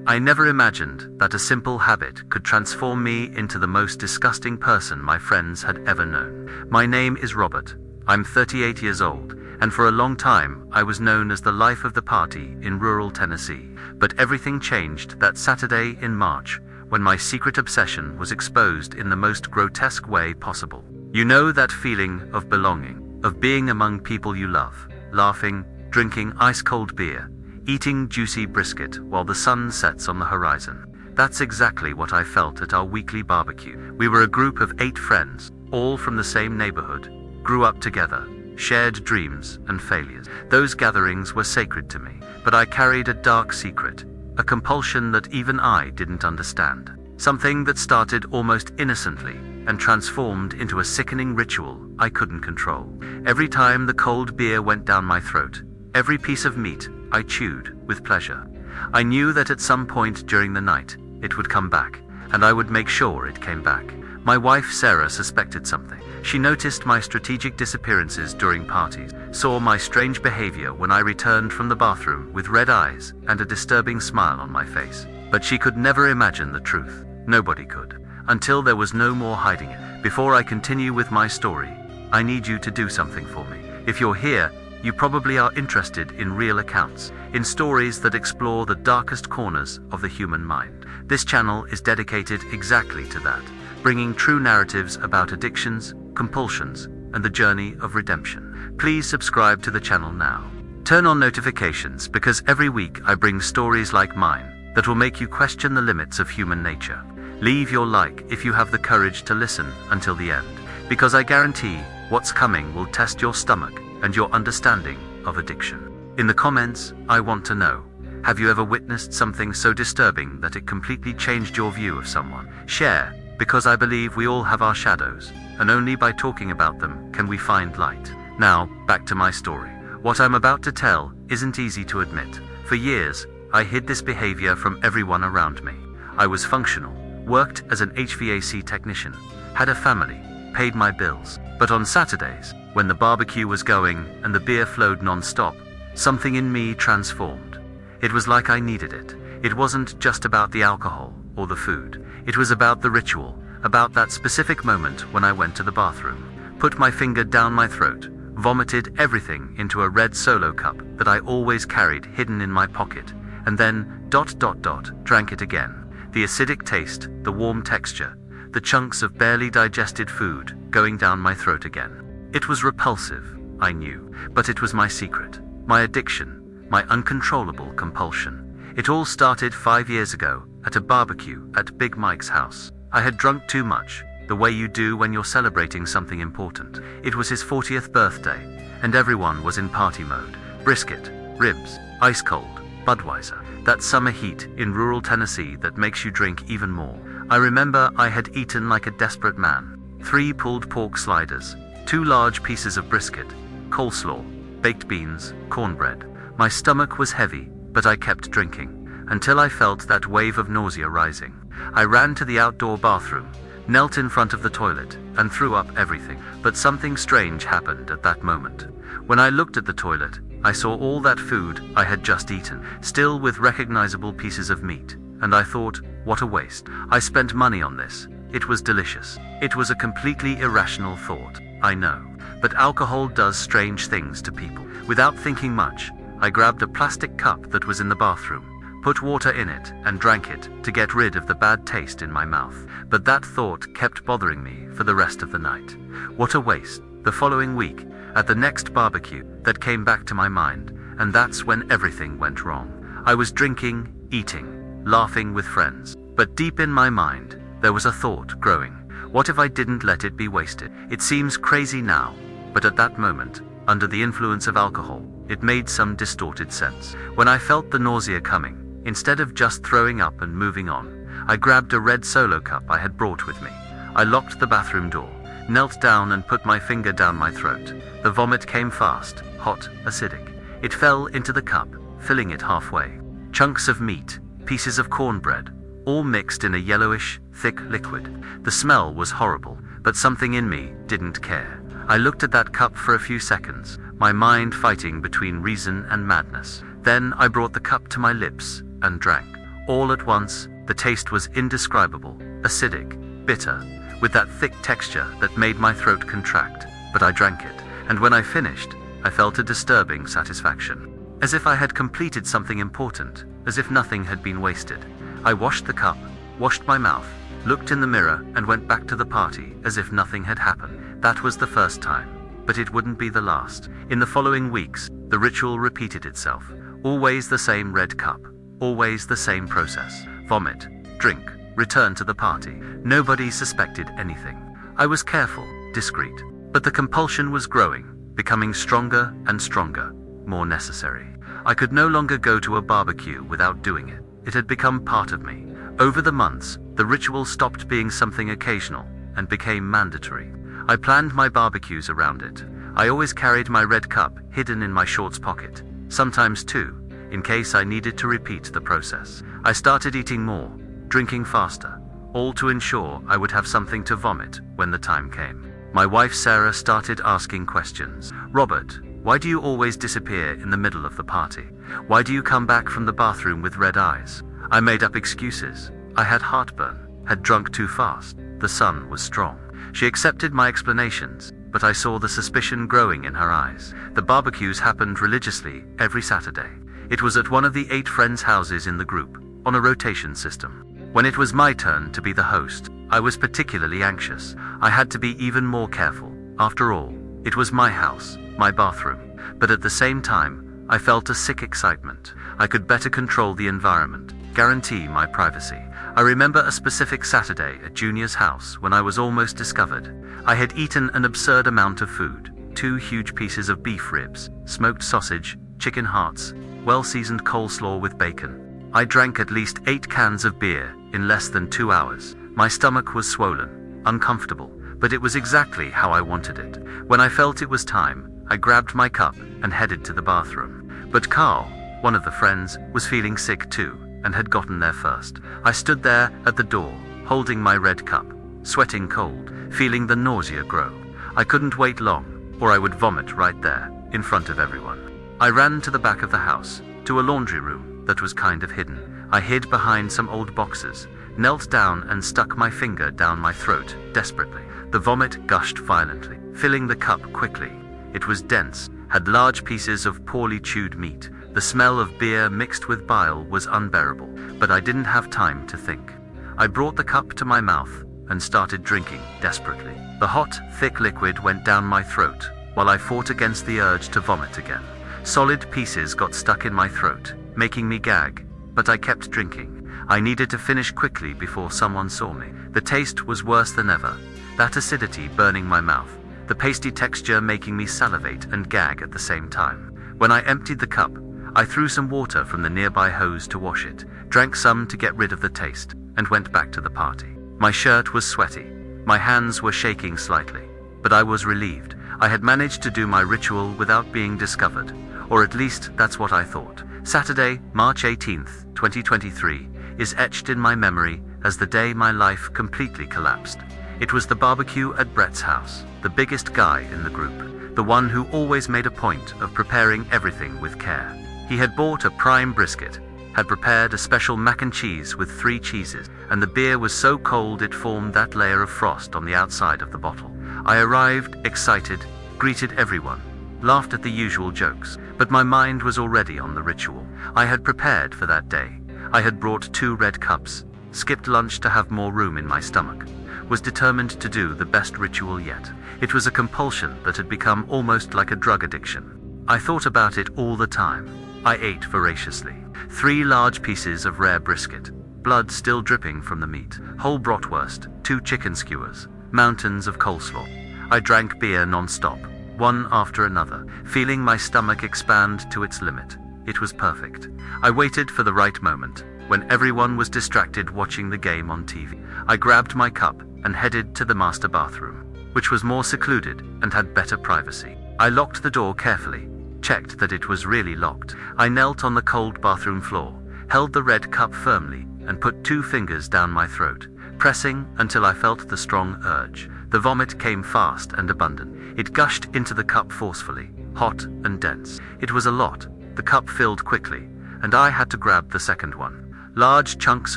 I never imagined that a simple habit could transform me into the most disgusting person my friends had ever known. My name is Robert. I'm 38 years old, and for a long time I was known as the life of the party in rural Tennessee. But everything changed that Saturday in March, when my secret obsession was exposed in the most grotesque way possible. You know that feeling of belonging, of being among people you love, laughing, drinking ice-cold beer, eating juicy brisket while the sun sets on the horizon. That's exactly what I felt at our weekly barbecue. We were a group of 8 friends, all from the same neighborhood, grew up together, shared dreams and failures. Those gatherings were sacred to me, but I carried a dark secret, a compulsion that even I didn't understand. Something that started almost innocently and transformed into a sickening ritual I couldn't control. Every time the cold beer went down my throat, every piece of meat I chewed with pleasure. I knew that at some point during the night, it would come back, and I would make sure it came back. My wife Sarah suspected something. She noticed my strategic disappearances during parties, saw my strange behavior when I returned from the bathroom with red eyes and a disturbing smile on my face. But she could never imagine the truth. Nobody could. Until there was no more hiding it. Before I continue with my story, I need you to do something for me. If you're here, you probably are interested in real accounts, in stories that explore the darkest corners of the human mind. This channel is dedicated exactly to that, bringing true narratives about addictions, compulsions, and the journey of redemption. Please subscribe to the channel now. Turn on notifications because every week I bring stories like mine that will make you question the limits of human nature. Leave your like if you have the courage to listen until the end, because I guarantee what's coming will test your stomach and your understanding of addiction. In the comments, I want to know, have you ever witnessed something so disturbing that it completely changed your view of someone? Share, because I believe we all have our shadows, and only by talking about them can we find light. Now, back to my story. What I'm about to tell isn't easy to admit. For years, I hid this behavior from everyone around me. I was functional, worked as an HVAC technician, had a family, paid my bills. But on Saturdays, when the barbecue was going and the beer flowed non-stop, something in me transformed. It was like I needed it. It wasn't just about the alcohol or the food. It was about the ritual, about that specific moment when I went to the bathroom, put my finger down my throat, vomited everything into a red Solo cup that I always carried hidden in my pocket, and then ... drank it again. The acidic taste, the warm texture, the chunks of barely digested food going down my throat again. It was repulsive, I knew, but it was my secret, my addiction, my uncontrollable compulsion. It all started 5 years ago at a barbecue at Big Mike's house. I had drunk too much, the way you do when you're celebrating something important. It was his 40th birthday, and everyone was in party mode. Brisket, ribs, ice cold, Budweiser. That summer heat in rural Tennessee that makes you drink even more. I remember I had eaten like a desperate man. 3 pulled pork sliders, 2 large pieces of brisket, coleslaw, baked beans, cornbread. My stomach was heavy, but I kept drinking, until I felt that wave of nausea rising. I ran to the outdoor bathroom, knelt in front of the toilet, and threw up everything. But something strange happened at that moment. When I looked at the toilet, I saw all that food I had just eaten, still with recognizable pieces of meat, and I thought, what a waste. I spent money on this. It was delicious. It was a completely irrational thought, I know, but alcohol does strange things to people. Without thinking much, I grabbed a plastic cup that was in the bathroom, put water in it, and drank it to get rid of the bad taste in my mouth. But that thought kept bothering me for the rest of the night. What a waste. The following week, at the next barbecue, that came back to my mind, and that's when everything went wrong. I was drinking, eating, laughing with friends, but deep in my mind, there was a thought growing. What if I didn't let it be wasted? It seems crazy now, but at that moment, under the influence of alcohol, it made some distorted sense. When I felt the nausea coming, instead of just throwing up and moving on, I grabbed a red Solo cup I had brought with me. I locked the bathroom door, knelt down and put my finger down my throat. The vomit came fast, hot, acidic. It fell into the cup, filling it halfway. Chunks of meat, pieces of cornbread, all mixed in a yellowish, thick liquid. The smell was horrible, but something in me didn't care. I looked at that cup for a few seconds, my mind fighting between reason and madness. Then I brought the cup to my lips and drank. All at once, the taste was indescribable, acidic, bitter, with that thick texture that made my throat contract, but I drank it, and when I finished, I felt a disturbing satisfaction. As if I had completed something important, as if nothing had been wasted. I washed the cup, washed my mouth, looked in the mirror, and went back to the party as if nothing had happened. That was the first time, but it wouldn't be the last. In the following weeks, the ritual repeated itself. Always the same red cup, always the same process. Vomit, drink, return to the party. Nobody suspected anything. I was careful, discreet, but the compulsion was growing, becoming stronger and stronger, more necessary. I could no longer go to a barbecue without doing it. It had become part of me. Over the months, the ritual stopped being something occasional and became mandatory. I planned my barbecues around it. I always carried my red cup hidden in my shorts pocket, sometimes two, in case I needed to repeat the process. I started eating more, drinking faster, all to ensure I would have something to vomit when the time came. My wife Sarah started asking questions. "Robert, why do you always disappear in the middle of the party? Why do you come back from the bathroom with red eyes?" I made up excuses. I had heartburn, had drunk too fast. The sun was strong. She accepted my explanations, but I saw the suspicion growing in her eyes. The barbecues happened religiously every Saturday. It was at one of the 8 friends' houses in the group, on a rotation system. When it was my turn to be the host, I was particularly anxious. I had to be even more careful. After all, it was my house, my bathroom. But at the same time, I felt a sick excitement. I could better control the environment, guarantee my privacy. I remember a specific Saturday at Junior's house when I was almost discovered. I had eaten an absurd amount of food, 2 huge pieces of beef ribs, smoked sausage, chicken hearts, well-seasoned coleslaw with bacon. I drank at least 8 cans of beer in less than 2 hours. My stomach was swollen, uncomfortable, but it was exactly how I wanted it. When I felt it was time, I grabbed my cup and headed to the bathroom. But Carl, one of the friends, was feeling sick too, and had gotten there first. I stood there at the door, holding my red cup, sweating cold, feeling the nausea grow. I couldn't wait long, or I would vomit right there, in front of everyone. I ran to the back of the house, to a laundry room that was kind of hidden. I hid behind some old boxes, knelt down and stuck my finger down my throat, desperately. The vomit gushed violently, filling the cup quickly. It was dense, had large pieces of poorly chewed meat. The smell of beer mixed with bile was unbearable, but I didn't have time to think. I brought the cup to my mouth and started drinking desperately. The hot, thick liquid went down my throat, while I fought against the urge to vomit again. Solid pieces got stuck in my throat, making me gag, but I kept drinking. I needed to finish quickly before someone saw me. The taste was worse than ever, that acidity burning my mouth, the pasty texture making me salivate and gag at the same time. When I emptied the cup, I threw some water from the nearby hose to wash it, drank some to get rid of the taste, and went back to the party. My shirt was sweaty, my hands were shaking slightly, but I was relieved. I had managed to do my ritual without being discovered, or at least that's what I thought. Saturday, March 18th, 2023, is etched in my memory as the day my life completely collapsed. It was the barbecue at Brett's house, the biggest guy in the group, the one who always made a point of preparing everything with care. He had bought a prime brisket, had prepared a special mac and cheese with 3 cheeses, and the beer was so cold it formed that layer of frost on the outside of the bottle. I arrived, excited, greeted everyone, laughed at the usual jokes, but my mind was already on the ritual. I had prepared for that day. I had brought 2 red cups, skipped lunch to have more room in my stomach, was determined to do the best ritual yet. It was a compulsion that had become almost like a drug addiction. I thought about it all the time. I ate voraciously. 3 large pieces of rare brisket, blood still dripping from the meat, whole bratwurst, 2 chicken skewers, mountains of coleslaw. I drank beer non-stop, one after another, feeling my stomach expand to its limit. It was perfect. I waited for the right moment, when everyone was distracted watching the game on TV. I grabbed my cup and headed to the master bathroom, which was more secluded and had better privacy. I locked the door carefully, checked that it was really locked. I knelt on the cold bathroom floor, held the red cup firmly, and put 2 fingers down my throat, pressing until I felt the strong urge. The vomit came fast and abundant. It gushed into the cup forcefully, hot and dense. It was a lot. The cup filled quickly, and I had to grab the second one. Large chunks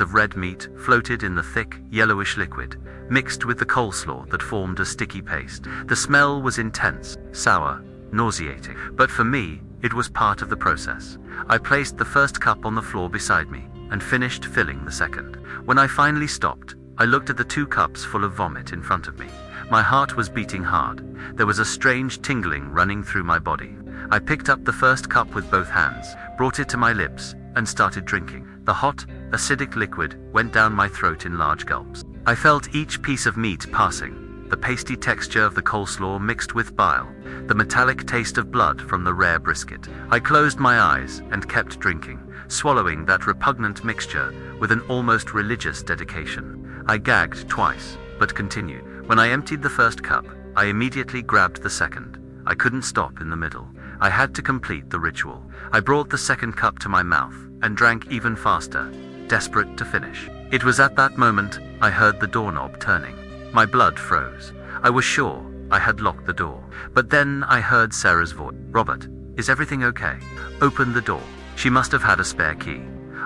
of red meat floated in the thick, yellowish liquid, mixed with the coleslaw that formed a sticky paste. The smell was intense, sour, nauseating. But for me, it was part of the process. I placed the first cup on the floor beside me and finished filling the second. When I finally stopped, I looked at the 2 cups full of vomit in front of me. My heart was beating hard. There was a strange tingling running through my body. I picked up the first cup with both hands, brought it to my lips, and started drinking. The hot, acidic liquid went down my throat in large gulps. I felt each piece of meat passing, the pasty texture of the coleslaw mixed with bile, the metallic taste of blood from the rare brisket. I closed my eyes and kept drinking, swallowing that repugnant mixture with an almost religious dedication. I gagged twice, but continued. When I emptied the first cup, I immediately grabbed the second. I couldn't stop in the middle. I had to complete the ritual. I brought the second cup to my mouth and drank even faster, desperate to finish. It was at that moment I heard the doorknob turning. My blood froze. I was sure I had locked the door. But then I heard Sarah's voice. "Robert, is everything okay? Open the door." She must have had a spare key.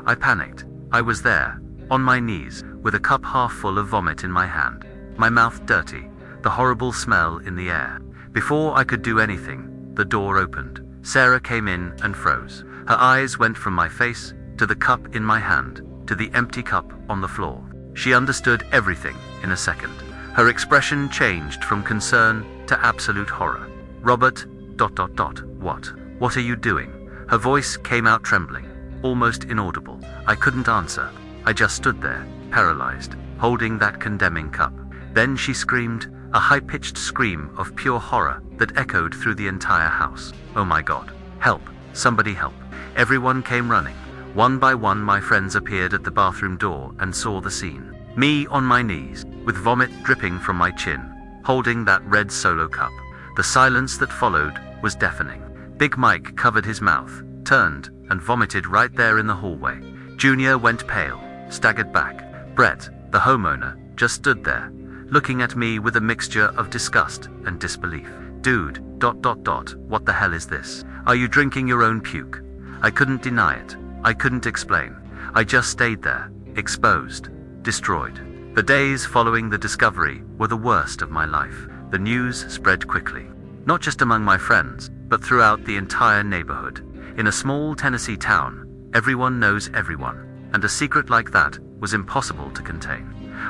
I panicked. I was there, on my knees, with a cup half full of vomit in my hand, my mouth dirty, the horrible smell in the air. Before I could do anything, the door opened. Sarah came in and froze. Her eyes went from my face, to the cup in my hand, to the empty cup on the floor. She understood everything in a second. Her expression changed from concern to absolute horror. "Robert, ... What? What are you doing?" Her voice came out trembling, almost inaudible. I couldn't answer. I just stood there, paralyzed, holding that condemning cup. Then she screamed, a high-pitched scream of pure horror that echoed through the entire house. "Oh my God. Help. Somebody help." Everyone came running. One by one my friends appeared at the bathroom door and saw the scene. Me on my knees, with vomit dripping from my chin, holding that red Solo cup. The silence that followed was deafening. Big Mike covered his mouth, turned, and vomited right there in the hallway. Junior went pale, staggered back. Brett, the homeowner, just stood there, looking at me with a mixture of disgust and disbelief. "Dude, ... What the hell is this? Are you drinking your own puke?" I couldn't deny it. I couldn't explain. I just stayed there, exposed, destroyed. The days following the discovery were the worst of my life. The news spread quickly, not just among my friends, but throughout the entire neighborhood. In a small Tennessee town, everyone knows everyone, and a secret like that was impossible to contain.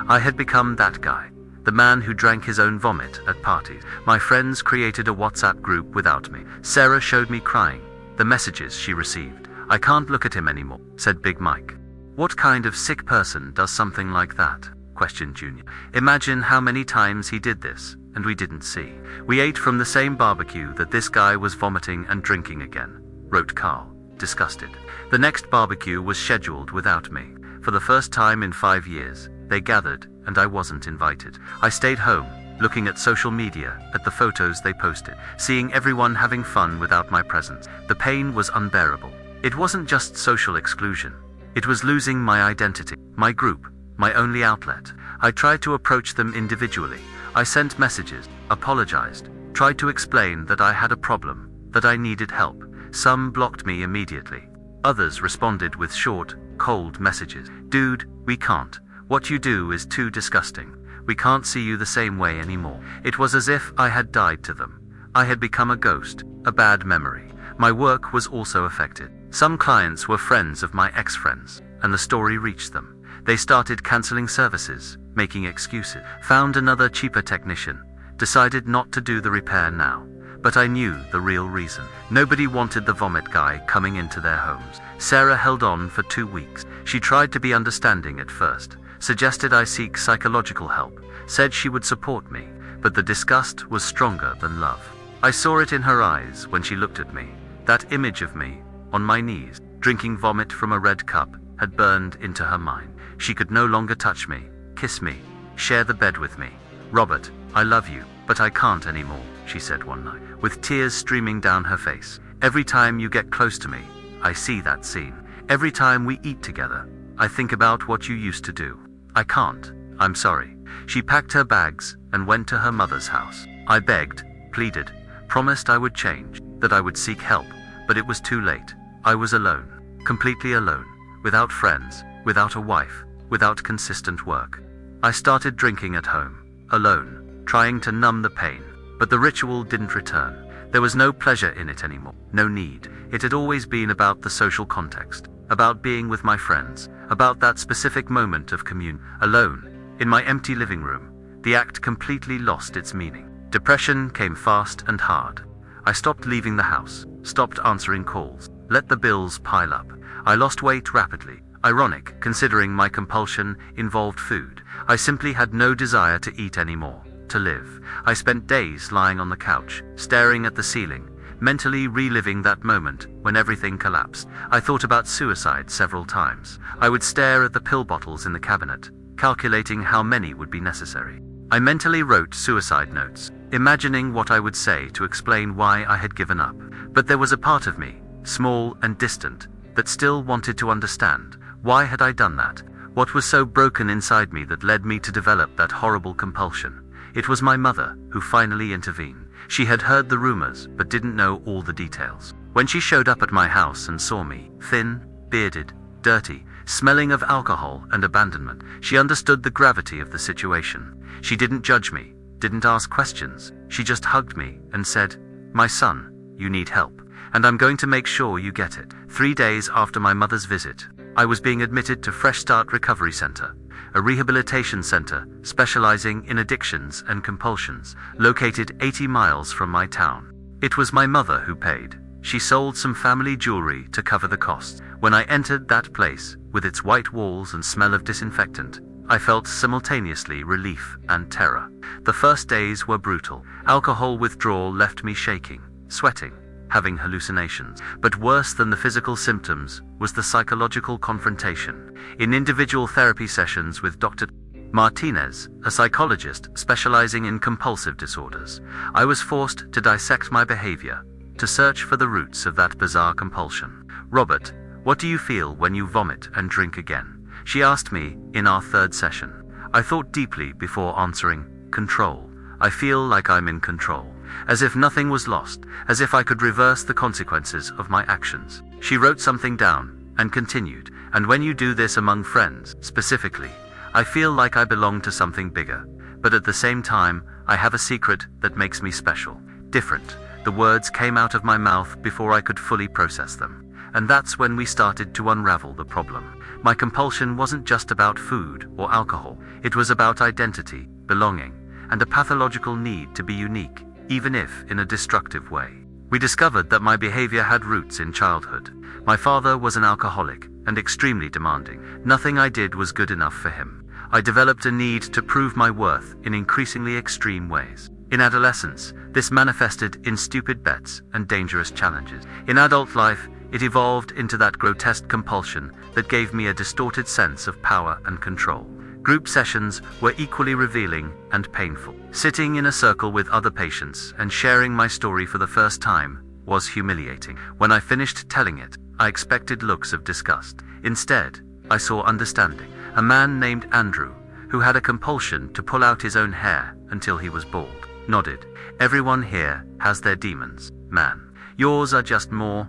I had become that guy, the man who drank his own vomit at parties. My friends created a WhatsApp group without me. Sarah showed me crying, the messages she received. "I can't look at him anymore," said Big Mike. "What kind of sick person does something like that?" questioned Junior. "Imagine how many times he did this, and we didn't see. We ate from the same barbecue that this guy was vomiting and drinking again," wrote Carl, disgusted. The next barbecue was scheduled without me. For the first time in 5 years, they gathered, and I wasn't invited. I stayed home, looking at social media, at the photos they posted, seeing everyone having fun without my presence. The pain was unbearable. It wasn't just social exclusion. It was losing my identity, my group, my only outlet. I tried to approach them individually. I sent messages, apologized, tried to explain that I had a problem, that I needed help. Some blocked me immediately. Others responded with short, cold messages. "Dude, we can't. What you do is too disgusting. We can't see you the same way anymore." It was as if I had died to them. I had become a ghost, a bad memory. My work was also affected. Some clients were friends of my ex-friends, and the story reached them. They started canceling services, making excuses, found another cheaper technician, decided not to do the repair now. But I knew the real reason. Nobody wanted the vomit guy coming into their homes. Sarah held on for 2 weeks. She tried to be understanding at first, suggested I seek psychological help, said she would support me, but the disgust was stronger than love. I saw it in her eyes when she looked at me. That image of me, on my knees, drinking vomit from a red cup, had burned into her mind. She could no longer touch me, kiss me, share the bed with me. "Robert, I love you, but I can't anymore," she said one night, with tears streaming down her face. "Every time you get close to me, I see that scene. Every time we eat together, I think about what you used to do. I can't. I'm sorry." She packed her bags and went to her mother's house. I begged, pleaded, promised I would change, that I would seek help, but it was too late. I was alone, completely alone, without friends, without a wife, without consistent work. I started drinking at home, alone, trying to numb the pain, but the ritual didn't return. There was no pleasure in it anymore, no need. It had always been about the social context, about being with my friends, about that specific moment of communion. Alone, in my empty living room, the act completely lost its meaning. Depression came fast and hard. I stopped leaving the house, stopped answering calls, let the bills pile up. I lost weight rapidly. Ironic, considering my compulsion involved food. I simply had no desire to eat anymore, to live. I spent days lying on the couch, staring at the ceiling, mentally reliving that moment when everything collapsed. I thought about suicide several times. I would stare at the pill bottles in the cabinet, calculating how many would be necessary. I mentally wrote suicide notes, imagining what I would say to explain why I had given up. But there was a part of me, small and distant, that still wanted to understand. Why had I done that? What was so broken inside me that led me to develop that horrible compulsion? It was my mother who finally intervened. She had heard the rumors, but didn't know all the details. When she showed up at my house and saw me, thin, bearded, dirty, smelling of alcohol and abandonment, she understood the gravity of the situation. She didn't judge me, didn't ask questions. She just hugged me and said, "My son, you need help, and I'm going to make sure you get it." 3 days after my mother's visit, I was being admitted to Fresh Start Recovery Center, a rehabilitation center specializing in addictions and compulsions, located 80 miles from my town. It was my mother who paid. She sold some family jewelry to cover the costs. When I entered that place, with its white walls and smell of disinfectant, I felt simultaneously relief and terror. The first days were brutal. Alcohol withdrawal left me shaking, sweating, having hallucinations. But worse than the physical symptoms was the psychological confrontation. In individual therapy sessions with Dr. Martinez, a psychologist specializing in compulsive disorders, I was forced to dissect my behavior, to search for the roots of that bizarre compulsion. "Robert, what do you feel when you vomit and drink again?" she asked me in our third session. I thought deeply before answering. "Control. I feel like I'm in control. As if nothing was lost, as if I could reverse the consequences of my actions." She wrote something down and continued, "And when you do this among friends, specifically, I feel like I belong to something bigger, but at the same time, I have a secret that makes me special, different." The words came out of my mouth before I could fully process them. And that's when we started to unravel the problem. My compulsion wasn't just about food or alcohol. It was about identity, belonging, and a pathological need to be unique, even if in a destructive way. We discovered that my behavior had roots in childhood. My father was an alcoholic and extremely demanding. Nothing I did was good enough for him. I developed a need to prove my worth in increasingly extreme ways. In adolescence, this manifested in stupid bets and dangerous challenges. In adult life, it evolved into that grotesque compulsion that gave me a distorted sense of power and control. Group sessions were equally revealing and painful. Sitting in a circle with other patients and sharing my story for the first time was humiliating. When I finished telling it, I expected looks of disgust. Instead, I saw understanding. A man named Andrew, who had a compulsion to pull out his own hair until he was bald, nodded. "Everyone here has their demons, man. Yours are just more ...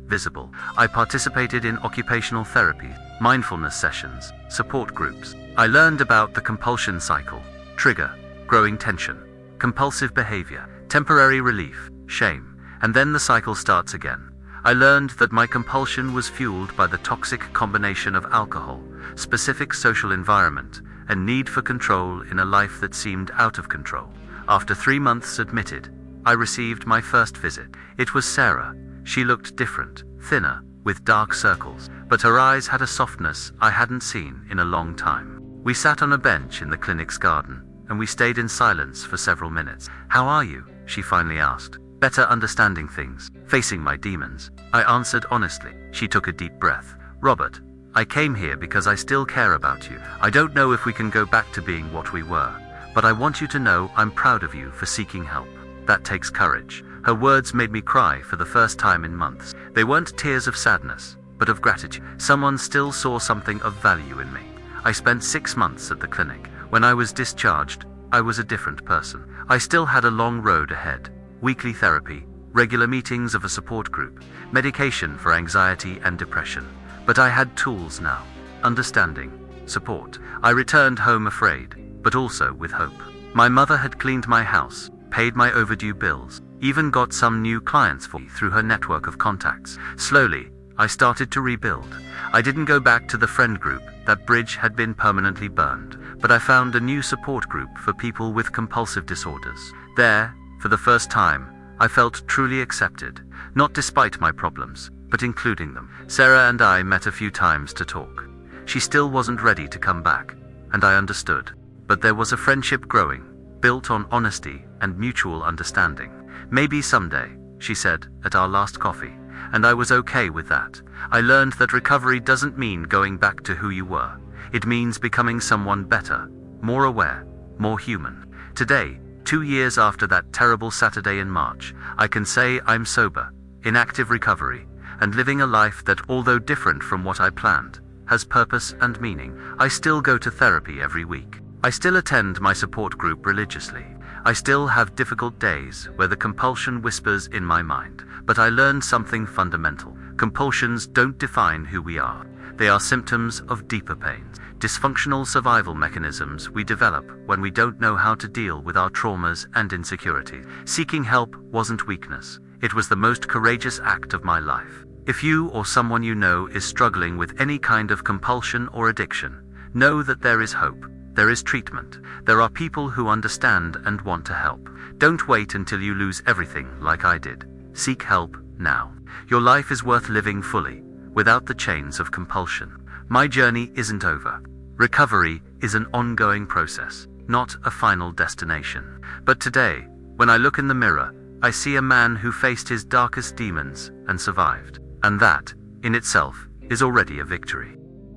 visible." I participated in occupational therapy, mindfulness sessions, support groups. I learned about the compulsion cycle, trigger, growing tension, compulsive behavior, temporary relief, shame, and then the cycle starts again. I learned that my compulsion was fueled by the toxic combination of alcohol, specific social environment, and need for control in a life that seemed out of control. After 3 months admitted, I received my first visit. It was Sarah. She looked different, thinner, with dark circles, but her eyes had a softness I hadn't seen in a long time. We sat on a bench in the clinic's garden, and we stayed in silence for several minutes. "How are you?" she finally asked. "Better understanding things, facing my demons," I answered honestly. She took a deep breath. "Robert, I came here because I still care about you. I don't know if we can go back to being what we were, but I want you to know I'm proud of you for seeking help. That takes courage." Her words made me cry for the first time in months. They weren't tears of sadness, but of gratitude. Someone still saw something of value in me. I spent 6 months at the clinic. When I was discharged, I was a different person. I still had a long road ahead. Weekly therapy, regular meetings of a support group, medication for anxiety and depression. But I had tools now. understanding, support. I returned home afraid, but also with hope. My mother had cleaned my house, paid my overdue bills, even got some new clients for me through her network of contacts. Slowly, I started to rebuild. I didn't go back to the friend group, that bridge had been permanently burned, but I found a new support group for people with compulsive disorders. There, for the first time, I felt truly accepted, not despite my problems, but including them. Sarah and I met a few times to talk. She still wasn't ready to come back, and I understood. But there was a friendship growing, built on honesty and mutual understanding. Maybe someday, she said at our last coffee, and I was okay with that. I learned that recovery doesn't mean going back to who you were. It means becoming someone better, more aware, more human. Today, 2 years after that terrible Saturday in March, I can say I'm sober, in active recovery, and living a life that, although different from what I planned, has purpose and meaning. I still go to therapy every week. I still attend my support group religiously. I still have difficult days where the compulsion whispers in my mind. But I learned something fundamental. Compulsions don't define who we are. They are symptoms of deeper pains, dysfunctional survival mechanisms we develop when we don't know how to deal with our traumas and insecurities. Seeking help wasn't weakness. It was the most courageous act of my life. If you or someone you know is struggling with any kind of compulsion or addiction, know that there is hope. There is treatment. There are people who understand and want to help. Don't wait until you lose everything like I did. Seek help now. Your life is worth living fully, without the chains of compulsion. My journey isn't over. Recovery is an ongoing process, not a final destination. But today, when I look in the mirror, I see a man who faced his darkest demons and survived. And that, in itself, is already a victory.